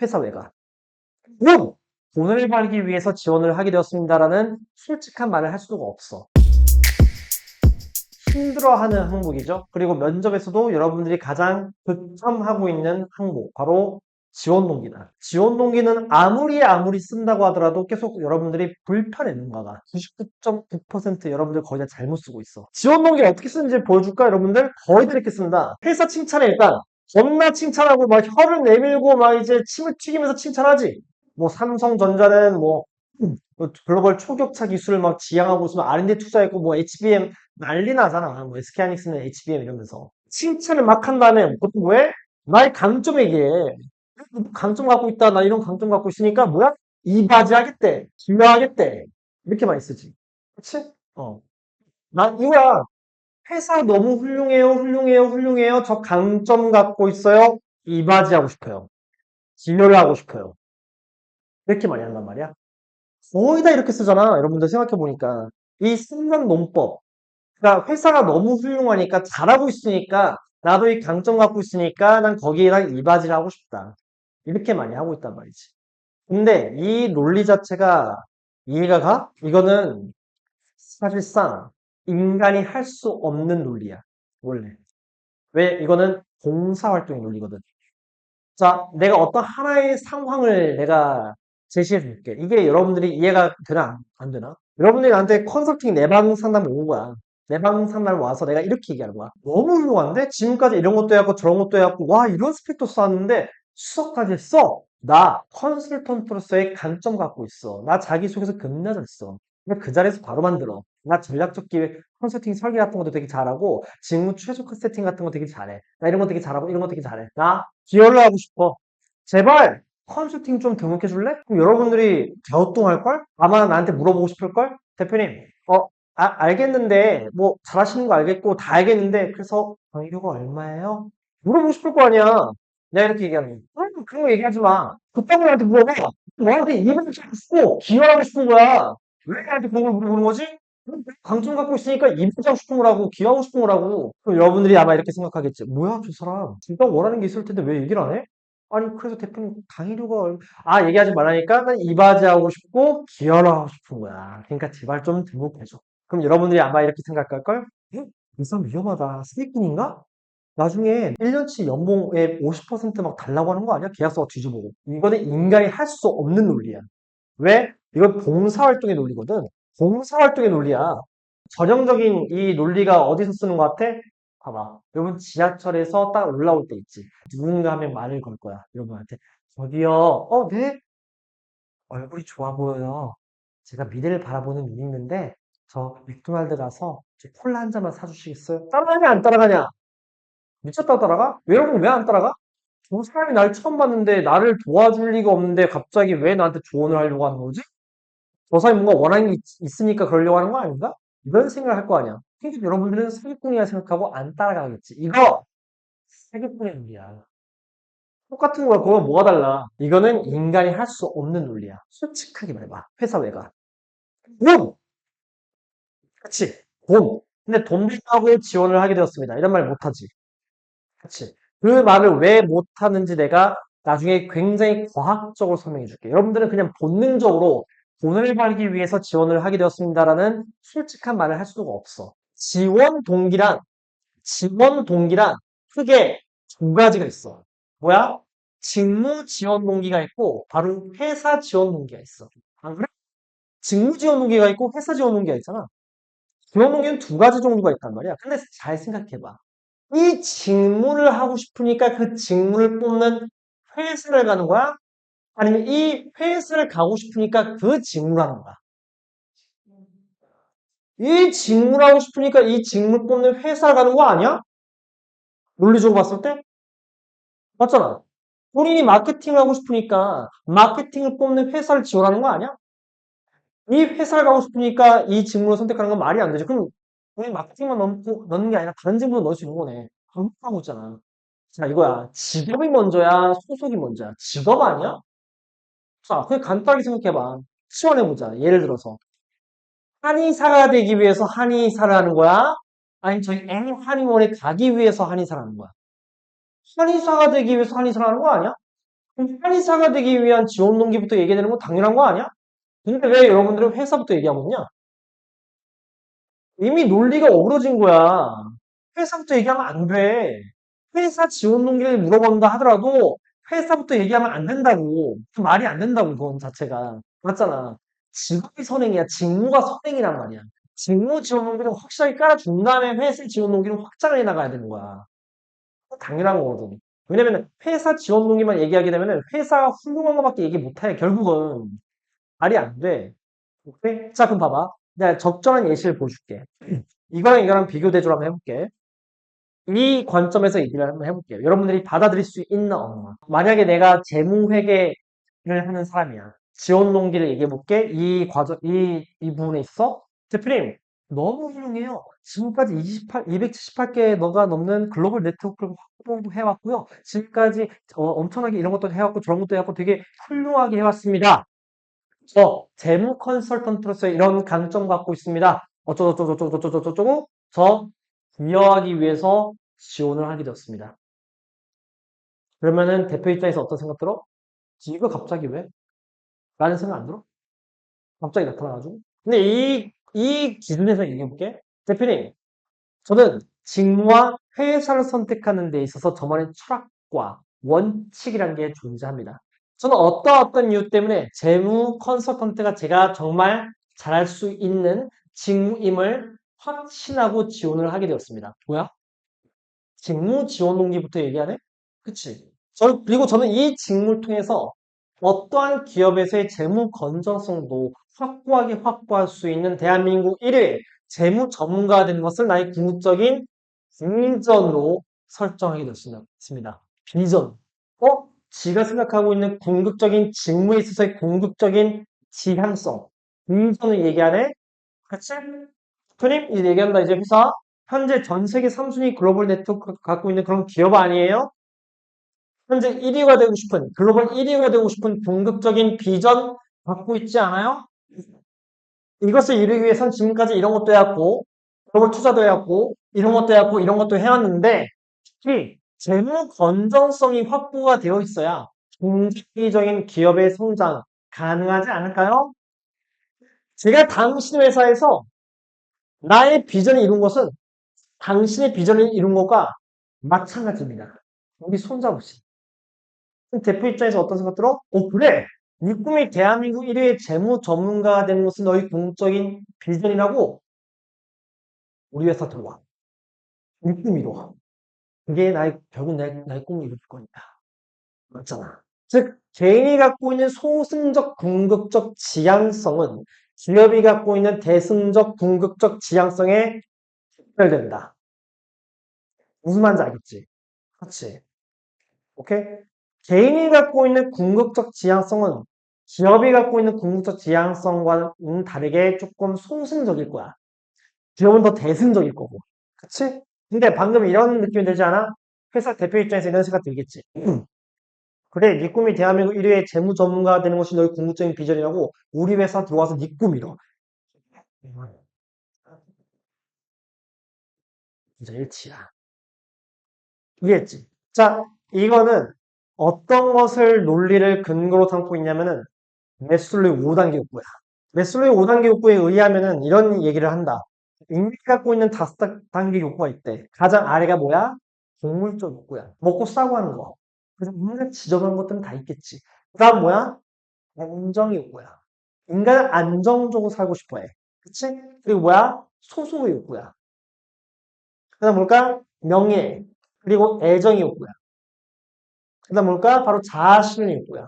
회사 외가. 뭐 돈을 벌기 위해서 지원을 하게 되었습니다라는 솔직한 말을 할 수가 없어. 힘들어하는 항목이죠. 그리고 면접에서도 여러분들이 가장 극혐하고 있는 항목, 바로 지원 동기다. 지원 동기는 아무리 쓴다고 하더라도 계속 여러분들이 불편해하는 거가 99.9% 여러분들 거의 다 잘못 쓰고 있어. 지원 동기 어떻게 쓰는지 보여줄까, 여러분들? 거의 다 이렇게 쓴다. 회사 칭찬에 일단 겁나 칭찬하고 막 혀를 내밀고 막 이제 침을 튀기면서 칭찬하지. 뭐 삼성전자는 뭐 글로벌 초격차 기술을 막 지향하고 있으면 R&D 투자했고 뭐 HBM 난리 나잖아. 뭐 SK하이닉스는 HBM 이러면서 칭찬을 막 한 다음에 보통 왜? 나의 강점 얘기해. 강점 갖고 있다. 나 이런 강점 갖고 있으니까 뭐야? 이바지하겠대. 기여하겠대. 이렇게 많이 쓰지. 그치? 난 이거야. 회사 너무 훌륭해요. 훌륭해요. 훌륭해요. 저 강점 갖고 있어요. 이바지하고 싶어요. 진료를 하고 싶어요. 이렇게 많이 한단 말이야. 거의 다 이렇게 쓰잖아. 여러분들 생각해보니까. 이 순간 논법. 그러니까 회사가 너무 훌륭하니까 잘하고 있으니까 나도 이 강점 갖고 있으니까 난 거기에랑 이바지를 하고 싶다. 이렇게 많이 하고 있단 말이지. 근데 이 논리 자체가 이해가 가? 이거는 사실상 인간이 할 수 없는 논리야. 원래. 왜? 이거는 봉사활동의 논리거든. 자, 내가 어떤 하나의 상황을 내가 제시해 줄게. 이게 여러분들이 이해가 되나? 안 되나? 여러분들이 나한테 컨설팅 내방 상담 온 거야. 내방 상담 와서 내가 이렇게 얘기하는 거야. 너무 훌륭한데? 지금까지 이런 것도 해갖고 저런 것도 해갖고, 와, 이런 스펙도 쌓았는데 수석까지 했어? 나 컨설턴트로서의 강점 갖고 있어. 나 자기소개서 겁나 잘 써. 근데 그 자리에서 바로 만들어. 나 전략적 기획, 컨설팅 설계 같은 것도 되게 잘하고, 직무 최적화 세팅 같은 거 되게 잘해. 나 이런 거 되게 잘하고, 이런 거 되게 잘해. 나 기여를 하고 싶어. 제발 컨설팅 좀 등록해 줄래? 그럼 여러분들이 갸우뚱할걸? 아마 나한테 물어보고 싶을걸? 대표님, 알겠는데, 뭐, 잘하시는 거 알겠고, 다 알겠는데, 그래서 강의료가 얼마예요? 물어보고 싶을 거 아니야. 내가 이렇게 얘기하는 거야. 그런 거 얘기하지 마. 그딴 거 나한테 물어봐. 너한테 이벤트 싶고, 기여하고 싶은 거야. 왜 나한테 그런 걸 물어보는 거지? 강점 갖고 있으니까 이벤트 하고 싶은 거라고, 기여하고 싶은 거라고. 그럼 여러분들이 아마 이렇게 생각하겠지. 뭐야, 저 사람. 진짜 원하는 게 있을 텐데 왜 얘기를 안 해? 아니, 그래서 대표님, 강의료가, 얘기하지 말라니까? 난 이바지하고 싶고, 기여를 하고 싶은 거야. 그러니까 제발 좀 등록해줘. 그럼 여러분들이 아마 이렇게 생각할걸? 에? 이 사람 위험하다. 사기꾼인가? 나중에 1년치 연봉의 50%막 달라고 하는 거 아니야? 계약서가 뒤져보고. 이거는 인간이 할 수 없는 논리야. 왜? 이건 봉사활동의 논리거든. 봉사활동의 논리야. 전형적인 이 논리가 어디서 쓰는 것 같아? 봐봐. 여러분 지하철에서 딱 올라올 때 있지. 누군가 하면 말을 걸 거야. 여러분한테. 저기요. 네? 얼굴이 좋아 보여요. 제가 미래를 바라보는 눈이 있는데 저 맥도날드 가서 저 콜라 한 잔만 사주시겠어요? 따라가냐 안 따라가냐? 미쳤다고 따라가? 여러분 왜 안 따라가? 저 사람이 날 처음 봤는데 나를 도와줄 리가 없는데 갑자기 왜 나한테 조언을 하려고 하는 거지? 저 사람이 뭔가 원한이 있으니까 그러려고 하는 거 아닌가? 이런 생각을 할 거 아니야. 그러니까 여러분들은 사기꾼이라 생각하고 안 따라가겠지. 이거 사기꾼의 논리야. 똑같은 거야. 그건 뭐가 달라? 이거는 인간이 할 수 없는 논리야. 솔직하게 말해봐. 회사 외가. 돈! 그치? 돈. 근데 돈 빌려고 지원을 하게 되었습니다. 이런 말 못하지. 그치? 그 말을 왜 못하는지 내가 나중에 굉장히 과학적으로 설명해 줄게. 여러분들은 그냥 본능적으로 돈을 벌기 위해서 지원을 하게 되었습니다라는 솔직한 말을 할 수가 없어. 지원 동기란 크게 두 가지가 있어. 뭐야? 직무 지원 동기가 있고 바로 회사 지원 동기가 있어. 안 그래? 직무 지원 동기가 있고 회사 지원 동기가 있잖아. 지원 동기는 두 가지 정도가 있단 말이야. 근데 잘 생각해봐. 이 직무를 하고 싶으니까 그 직무를 뽑는 회사를 가는 거야? 아니면 이 회사를 가고 싶으니까 그 직무를 하는 거야? 이 직무를 하고 싶으니까 이 직무 뽑는 회사를 가는 거 아니야? 논리적으로 봤을 때? 맞잖아. 본인이 마케팅을 하고 싶으니까 마케팅을 뽑는 회사를 지원하는 거 아니야? 이 회사를 가고 싶으니까 이 직무를 선택하는 건 말이 안 되죠. 그럼 우리 마케팅만 넣는 게 아니라 다른 직무도 넣을 수 있는 거네. 반복하고 있잖아. 자, 이거야. 직업이 먼저야, 소속이 먼저야. 직업 아니야? 자, 그냥 간단하게 생각해봐. 치환해보자. 예를 들어서. 한의사가 되기 위해서 한의사를 하는 거야? 아니, 저희 M 한의원에 가기 위해서 한의사를 하는 거야? 한의사가 되기 위해서 한의사를 하는 거 아니야? 한의사가 되기 위한 지원 동기부터 얘기되는 건 당연한 거 아니야? 근데 왜 여러분들은 회사부터 얘기하고 있냐? 이미 논리가 어그러진 거야. 회사부터 얘기하면 안 돼. 회사 지원 동기를 물어본다 하더라도 회사부터 얘기하면 안 된다고. 그 말이 안 된다고, 그건 자체가. 맞잖아. 직업이 선행이야. 직무가 선행이란 말이야. 직무 지원 동기를 확실하게 깔아준 다음에 회사 지원 동기를 확장을 해 나가야 되는 거야. 당연한 거거든. 왜냐면 회사 지원 동기만 얘기하게 되면 회사가 훌륭한 것밖에 얘기 못 해. 결국은 말이 안 돼. 오케이? 자, 그럼 봐봐. 내가 적절한 예시를 보여줄게. 이거랑 비교 대조를 한번 해볼게. 이 관점에서 얘기를 한번 해볼게요. 여러분들이 받아들일 수 있는 언어. 만약에 내가 재무회계를 하는 사람이야. 지원 동기를 얘기해볼게. 이 부분에 있어. 대표님, 너무 훌륭해요. 지금까지 278개 너가 넘는 글로벌 네트워크를 확보해왔고요. 지금까지 엄청나게 이런 것도 해왔고 저런 것도 해왔고 되게 훌륭하게 해왔습니다. 재무 컨설턴트로서 이런 강점 갖고 있습니다. 어쩌고저쩌고저쩌고저쩌고 저 부여하기 위해서 지원을 하게 되었습니다. 그러면은 대표 입장에서 어떤 생각 들어? 이거 갑자기 왜? 라는 생각 안 들어? 갑자기 나타나가지고. 근데 이 기준에서 얘기해볼게. 대표님, 저는 직무와 회사를 선택하는 데 있어서 저만의 철학과 원칙이라는 게 존재합니다. 저는 어떤 이유 때문에 재무 컨설턴트가 제가 정말 잘할 수 있는 직무임을 확신하고 지원을 하게 되었습니다. 뭐야? 직무 지원 동기부터 얘기하네? 그치? 그리고 저는 이 직무를 통해서 어떠한 기업에서의 재무 건전성도 확고하게 확보할 수 있는 대한민국 1위 재무 전문가가 되는 것을 나의 궁극적인 비전으로 설정하게 되었습니다. 비전. 지가 생각하고 있는 궁극적인 직무에 있어서의 궁극적인 지향성. 비전을 얘기하네? 그치? 프님, 이제 얘기한다, 이제 회사. 현재 전 세계 3순위 글로벌 네트워크 갖고 있는 그런 기업 아니에요? 현재 1위가 되고 싶은, 글로벌 1위가 되고 싶은 궁극적인 비전 갖고 있지 않아요? 이것을 이루기 위해선 지금까지 이런 것도 해왔고, 글로벌 투자도 해왔고, 이런 것도 해왔고, 이런 것도 해왔는데, 특히 재무 건전성이 확보가 되어 있어야 중장기적인 기업의 성장 가능하지 않을까요? 제가 당신 회사에서 나의 비전을 이룬 것은 당신의 비전을 이룬 것과 마찬가지입니다. 우리 손잡으시. 대표 입장에서 어떤 생각 들어? 그래. 네 꿈이 대한민국 1위의 재무 전문가가 되는 것은 너희 궁극적인 비전이라고 우리 회사 들어와. 네 꿈이로. 그게 결국 나의 꿈을 이룰 거니까. 맞잖아. 즉, 개인이 갖고 있는 소승적 궁극적 지향성은 기업이 갖고 있는 대승적 궁극적 지향성에 직결된다. 무슨 말인지 알겠지? 그렇지. 오케이? 개인이 갖고 있는 궁극적 지향성은 기업이 갖고 있는 궁극적 지향성과는 다르게 조금 소승적일 거야. 기업은 더 대승적일 거고. 그치? 근데 방금 이런 느낌이 들지 않아? 회사 대표 입장에서 이런 생각 들겠지. 그래, 네 꿈이 대한민국 1위의 재무 전문가가 되는 것이 너의 궁극적인 비전이라고 우리 회사 들어와서 네 꿈이로. 진짜 일치야. 이해했지? 자, 이거는 어떤 것을 논리를 근거로 삼고 있냐면은 메슬로의 5단계 욕구야. 메슬로의 5단계 욕구에 의하면은 이런 얘기를 한다. 인간이 갖고 있는 5단계 욕구가 있대. 가장 아래가 뭐야? 동물적 욕구야. 먹고 싸고 하는 거. 그래서 인간이 지저분한 것들은 다 있겠지. 그 다음 뭐야? 안정의 욕구야. 인간은 안정적으로 살고 싶어 해. 그치? 그리고 뭐야? 소속의 욕구야. 그 다음 뭘까? 명예. 그리고 애정의 욕구야. 그 다음 뭘까? 바로 자아실현의 욕구야.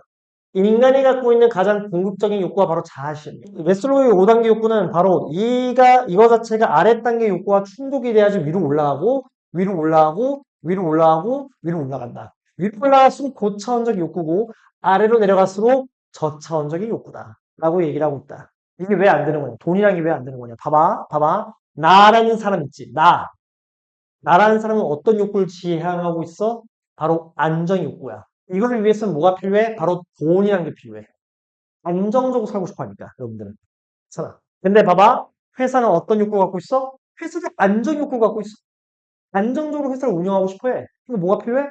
인간이 갖고 있는 가장 궁극적인 욕구가 바로 자아실. 웨슬로우의 5단계 욕구는 바로 이거 자체가 아래 단계 욕구와 충족이 돼야지 위로 올라가고, 위로 올라가고, 위로 올라가고, 위로 올라간다. 위로 올라갈수록 고차원적 욕구고, 아래로 내려갈수록 저차원적인 욕구다. 라고 얘기를 하고 있다. 이게 왜 안 되는 거냐? 돈이라는 게 왜 안 되는 거냐? 봐봐. 나라는 사람 있지. 나라는 사람은 어떤 욕구를 지향하고 있어? 바로 안정 욕구야. 이거를 위해서는 뭐가 필요해? 바로 돈이라는 게 필요해. 안정적으로 살고 싶어 하니까, 여러분들은. 괜찮아. 근데 봐봐. 회사는 어떤 욕구 갖고 있어? 회사도 안정 욕구 갖고 있어. 안정적으로 회사를 운영하고 싶어 해. 그럼 뭐가 필요해?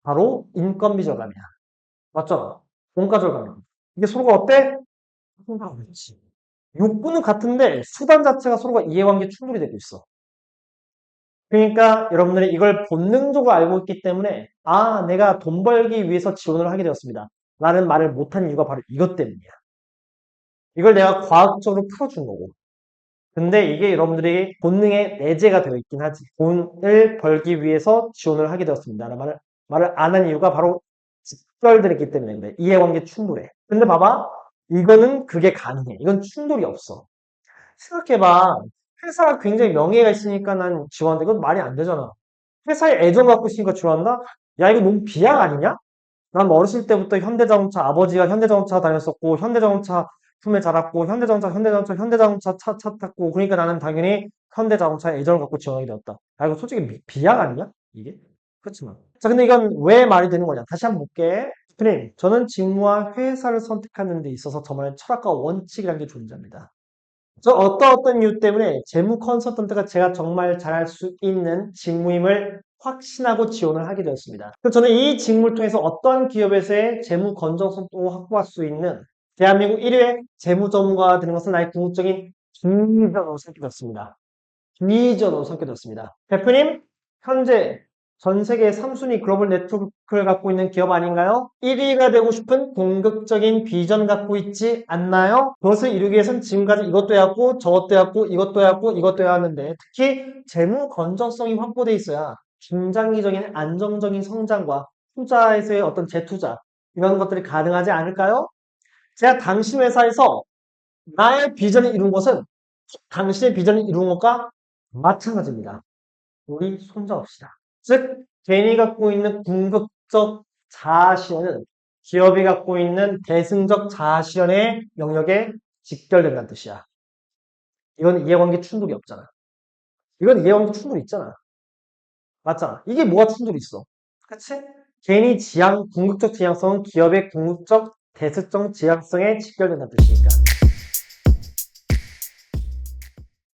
바로 인건비 절감이야. 맞잖아. 원가 절감. 이게 서로가 어때? 서로가 그렇지. 욕구는 같은데 수단 자체가 서로가 이해관계 충돌이 되고 있어. 그러니까 여러분들이 이걸 본능적으로 알고 있기 때문에 아, 내가 돈 벌기 위해서 지원을 하게 되었습니다. 라는 말을 못한 이유가 바로 이것 때문이야. 이걸 내가 과학적으로 풀어준 거고. 근데 이게 여러분들이 본능에 내재가 되어 있긴 하지. 돈을 벌기 위해서 지원을 하게 되었습니다. 라는 말을 안 한 이유가 바로 직결되기 때문에 그래. 이해관계 충돌해. 근데 봐봐. 이거는 그게 가능해. 이건 충돌이 없어. 생각해봐. 회사가 굉장히 명예가 있으니까 난 지원한다. 이건 말이 안 되잖아. 회사에 애정 갖고 있으니까 지원한다? 야, 이거 너무 비약 아니냐? 난 어렸을 때부터 현대자동차, 아버지가 현대자동차 다녔었고, 현대자동차 품에 자랐고, 현대자동차 차 탔고, 그러니까 나는 당연히 현대자동차에 애정을 갖고 지원하게 되었다. 아, 이거 솔직히 비약 아니냐? 이게? 그렇지만. 자, 근데 이건 왜 말이 되는 거냐? 다시 한번 볼게. 대표님, 저는 직무와 회사를 선택하는 데 있어서 저만의 철학과 원칙이라는 게 존재합니다. 저 어떤 이유 때문에 재무 컨설턴트가 제가 정말 잘할 수 있는 직무임을 확신하고 지원을 하게 되었습니다. 그래서 저는 이 직무를 통해서 어떤 기업에서의 재무 건전성도 확보할 수 있는 대한민국 1위의 재무 전문가가 되는 것은 나의 궁극적인 비전으로 삼켜졌습니다. 비전으로 삼켜졌습니다. 대표님, 현재 전 세계 3순위 글로벌 네트워크를 갖고 있는 기업 아닌가요? 1위가 되고 싶은 궁극적인 비전 갖고 있지 않나요? 그것을 이루기 위해서는 지금까지 이것도 해왔고 저것도 해왔고 이것도 해왔고 이것도 해왔는데 특히 재무 건전성이 확보돼 있어야 중장기적인 안정적인 성장과 투자에서의 어떤 재투자 이런 것들이 가능하지 않을까요? 제가 당신 회사에서 나의 비전을 이룬 것은 당신의 비전을 이룬 것과 마찬가지입니다. 우리 손잡읍시다. 즉, 개인이 갖고 있는 궁극적 자아실현은 기업이 갖고 있는 대승적 자아실현의 영역에 직결된다는 뜻이야. 이건 이해관계 충돌이 없잖아. 이건 이해관계 충돌이 있잖아. 맞잖아. 이게 뭐가 충돌이 있어? 그치? 개인이 궁극적 지향성은 기업의 궁극적 대승적 지향성에 직결된다는 뜻이니까.